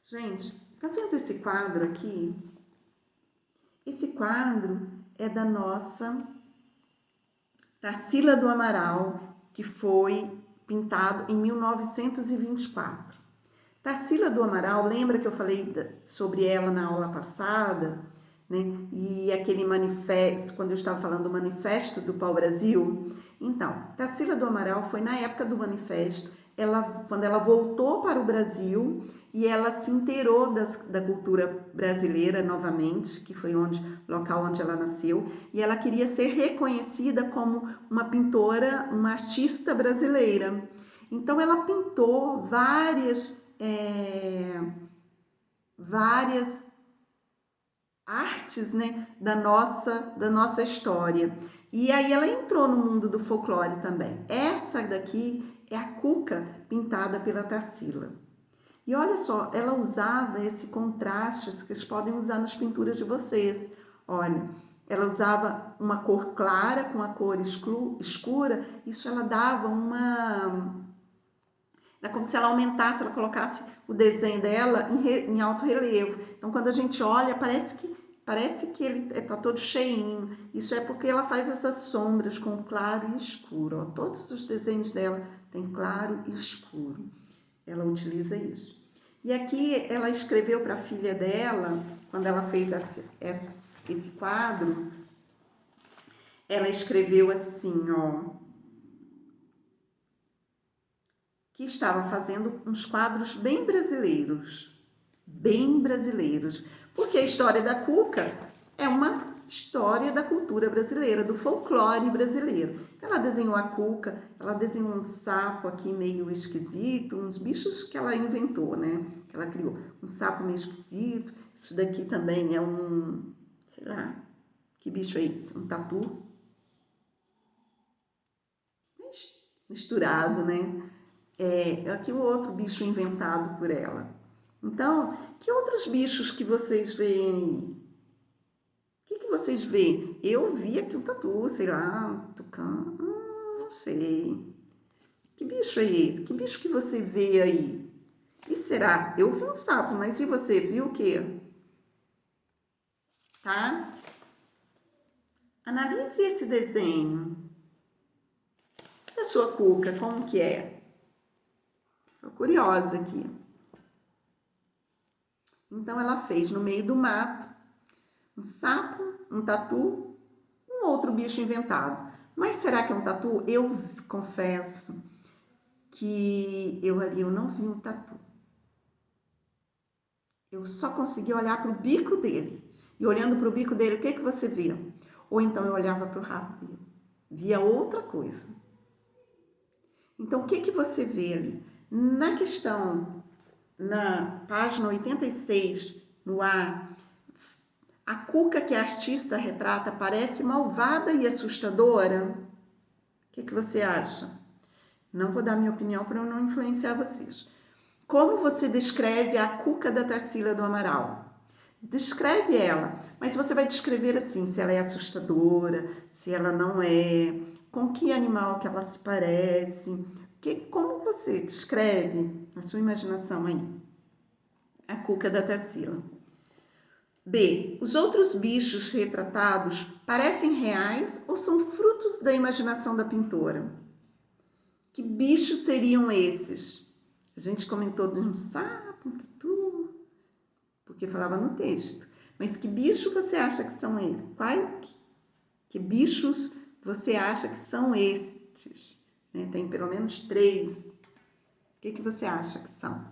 Gente, tá vendo esse quadro aqui? Esse quadro é da nossa Tarsila do Amaral, que foi pintado em 1924. Tarsila do Amaral, lembra que eu falei sobre ela na aula passada, né? E aquele manifesto, quando eu estava falando do manifesto do pau-brasil? Então, Tarsila do Amaral foi na época do manifesto, quando ela voltou para o Brasil e ela se inteirou da cultura brasileira novamente, que foi local onde ela nasceu, e ela queria ser reconhecida como uma pintora, uma artista brasileira. Então, ela pintou várias artes, né, da nossa história. E aí ela entrou no mundo do folclore também. Essa daqui é a cuca pintada pela Tarsila. E olha só, ela usava esse contraste que vocês podem usar nas pinturas de vocês. Olha, ela usava uma cor clara com a cor escura, isso ela dava era como se ela aumentasse, ela colocasse o desenho dela em alto relevo. Então, quando a gente olha, parece que ele está todo cheinho. Isso é porque ela faz essas sombras com claro e escuro. Ó. Todos os desenhos dela têm claro e escuro. Ela utiliza isso. E aqui ela escreveu para a filha dela, quando ela fez esse quadro, ela escreveu assim, ó, que estava fazendo uns quadros bem brasileiros, porque a história da cuca é uma história da cultura brasileira, do folclore brasileiro. Então, ela desenhou a cuca, ela desenhou um sapo aqui meio esquisito, uns bichos que ela inventou, né? Que ela criou, um sapo meio esquisito. Isso daqui também é sei lá, que bicho é esse? Um tatu? Misturado, né? Aqui o outro bicho inventado por ela. Então, que outros bichos que vocês veem aí? O que vocês veem? Eu vi aqui um tatu, sei lá, um tucano, não sei. Que bicho é esse? Que bicho que você vê aí? E será? Eu vi um sapo, mas e você viu o quê? Tá? Analise esse desenho. E a sua cuca, como que é? Tô curiosa aqui. Então, ela fez no meio do mato um sapo, um tatu, um outro bicho inventado. Mas será que é um tatu? Eu confesso que eu não vi um tatu. Eu só consegui olhar para o bico dele. E olhando para o bico dele, o que você via? Ou então eu olhava para o rabo dele. Via outra coisa. Então, o que você vê ali? Na questão, na página 86, no A, a cuca que a artista retrata parece malvada e assustadora? O que você acha? Não vou dar minha opinião para eu não influenciar vocês. Como você descreve a cuca da Tarsila do Amaral? Descreve ela, mas você vai descrever assim, se ela é assustadora, se ela não é, com que animal que ela se parece, como você descreve na sua imaginação aí a cuca da Tarsila. B. Os outros bichos retratados parecem reais ou são frutos da imaginação da pintora? Que bichos seriam esses? A gente comentou de um sapo, um tatu, porque falava no texto. Mas que bicho você acha que são esses? Que bichos você acha que são estes? Né? Tem pelo menos 3. O que você acha que são?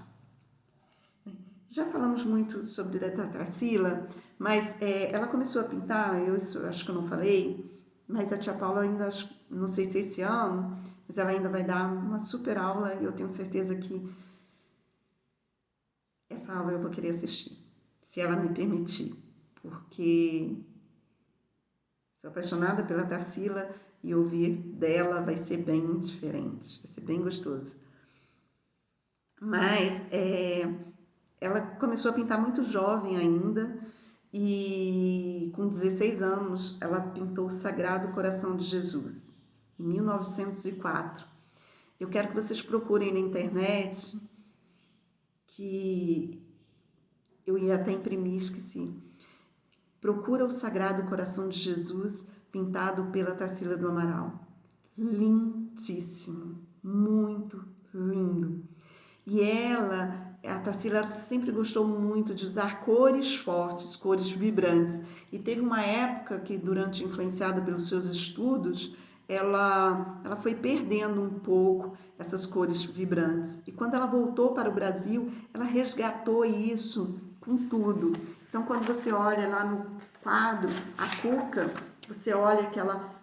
Já falamos muito sobre a Tarsila, mas ela começou a pintar, acho que eu não falei, mas a tia Paula ainda, não sei se esse ano, mas ela ainda vai dar uma super aula e eu tenho certeza que essa aula eu vou querer assistir, se ela me permitir, porque sou apaixonada pela Tarsila e ouvir dela vai ser bem diferente, vai ser bem gostoso. Mas ela começou a pintar muito jovem ainda e com 16 anos ela pintou o Sagrado Coração de Jesus, em 1904. Eu quero que vocês procurem na internet que Eu ia até imprimir, esqueci. Procura o Sagrado Coração de Jesus, pintado pela Tarsila do Amaral. Lindíssimo, muito lindo. E a Tarsila sempre gostou muito de usar cores fortes, cores vibrantes. E teve uma época que, influenciada pelos seus estudos, ela foi perdendo um pouco essas cores vibrantes. E quando ela voltou para o Brasil, ela resgatou isso com tudo. Então, quando você olha lá no quadro, a Cuca, você olha que ela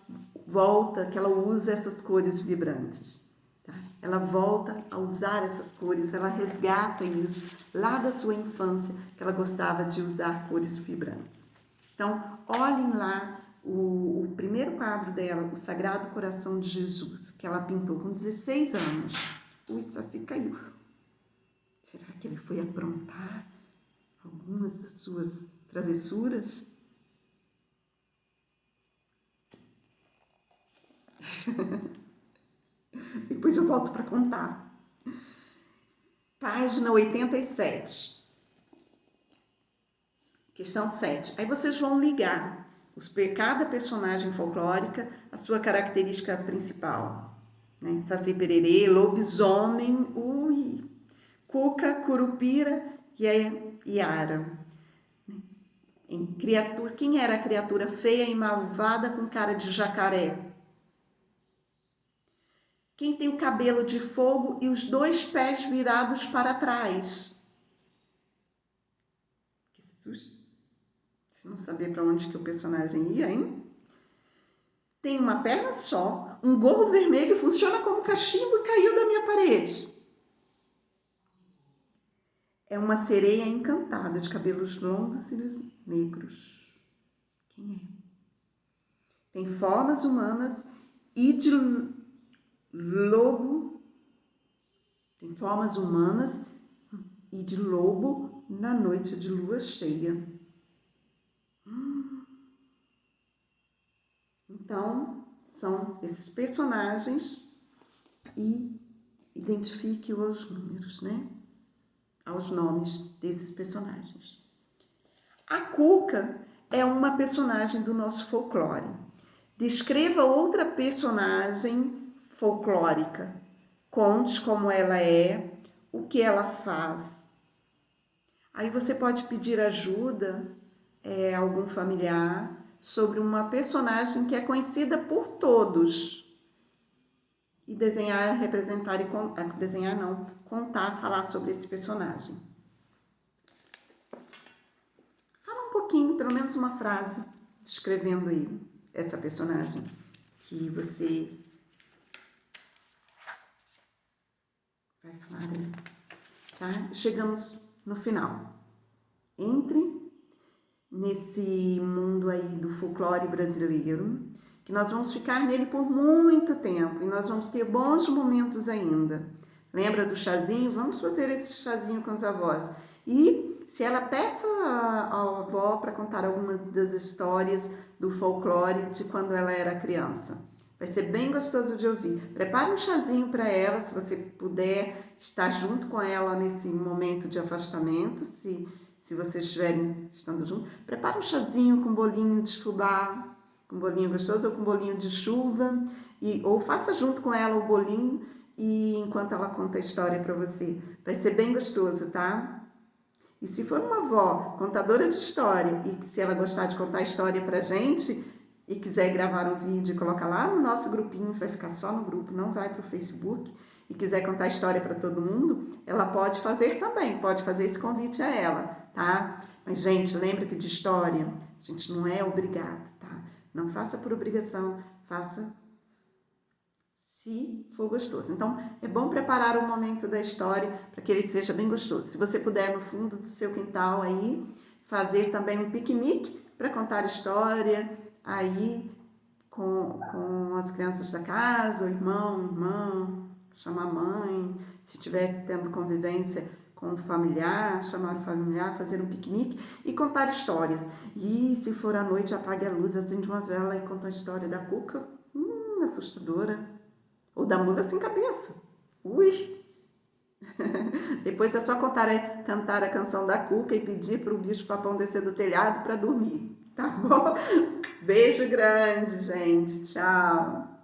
volta, que ela usa essas cores vibrantes. Tá? Ela volta a usar essas cores, ela resgata isso lá da sua infância, que ela gostava de usar cores vibrantes. Então, olhem lá o primeiro quadro dela, o Sagrado Coração de Jesus, que ela pintou com 16 anos. Ui, Saci caiu. Será que ele foi aprontar algumas das suas travessuras? Depois eu volto para contar. Página 87. Questão 7. Aí vocês vão ligar cada personagem folclórica a sua característica principal. Né? Saci Pererê, lobisomem, Cuca, Curupira e a Iara. Quem era a criatura feia e malvada com cara de jacaré? Quem tem o cabelo de fogo e os 2 pés virados para trás? Que susto! Se não saber para onde que o personagem ia, hein? Tem uma perna só, um gorro vermelho, funciona como cachimbo e caiu da minha parede. É uma sereia encantada de cabelos longos e negros. Quem é? Tem formas humanas e de lobo. Tem formas humanas e de lobo na noite de lua cheia. Então, são esses personagens e identifique aos números, né? Aos nomes desses personagens. A Cuca é uma personagem do nosso folclore. Descreva outra personagem folclórica. Conte como ela é, o que ela faz. Aí você pode pedir ajuda a algum familiar sobre uma personagem que é conhecida por todos. E desenhar, representar e desenhar não, contar, falar sobre esse personagem. Fala um pouquinho, pelo menos uma frase, descrevendo aí essa personagem que você vai falar aí, tá? Chegamos no final. Entre nesse mundo aí do folclore brasileiro, que nós vamos ficar nele por muito tempo e nós vamos ter bons momentos ainda. Lembra do chazinho? Vamos fazer esse chazinho com os avós. E se ela peça à avó para contar alguma das histórias do folclore de quando ela era criança. Vai ser bem gostoso de ouvir. Prepare um chazinho para ela, se você puder estar junto com ela nesse momento de afastamento, se vocês estiverem estando juntos. Prepare um chazinho com bolinho de fubá, com bolinho gostoso ou com bolinho de chuva, ou faça junto com ela o bolinho e enquanto ela conta a história para você. Vai ser bem gostoso, tá? E se for uma avó contadora de história e se ela gostar de contar a história pra gente e quiser gravar um vídeo e colocar lá no nosso grupinho, vai ficar só no grupo, não vai pro Facebook, e quiser contar a história para todo mundo, ela pode fazer também, pode fazer esse convite a ela, tá? Mas, gente, lembra que de história a gente não é obrigado, tá? Não faça por obrigação, faça se for gostoso. Então, é bom preparar o momento da história para que ele seja bem gostoso. Se você puder, no fundo do seu quintal aí, fazer também um piquenique para contar história aí com as crianças da casa, o irmão, irmã, chamar a mãe, se estiver tendo convivência com o familiar, chamar o familiar, fazer um piquenique e contar histórias. E se for à noite, apague a luz, acende uma vela e conta a história da Cuca, assustadora. Ou da mula sem cabeça. Ui! Depois é só cantar a canção da Cuca e pedir para o bicho-papão descer do telhado para dormir, tá bom? Beijo grande, gente. Tchau.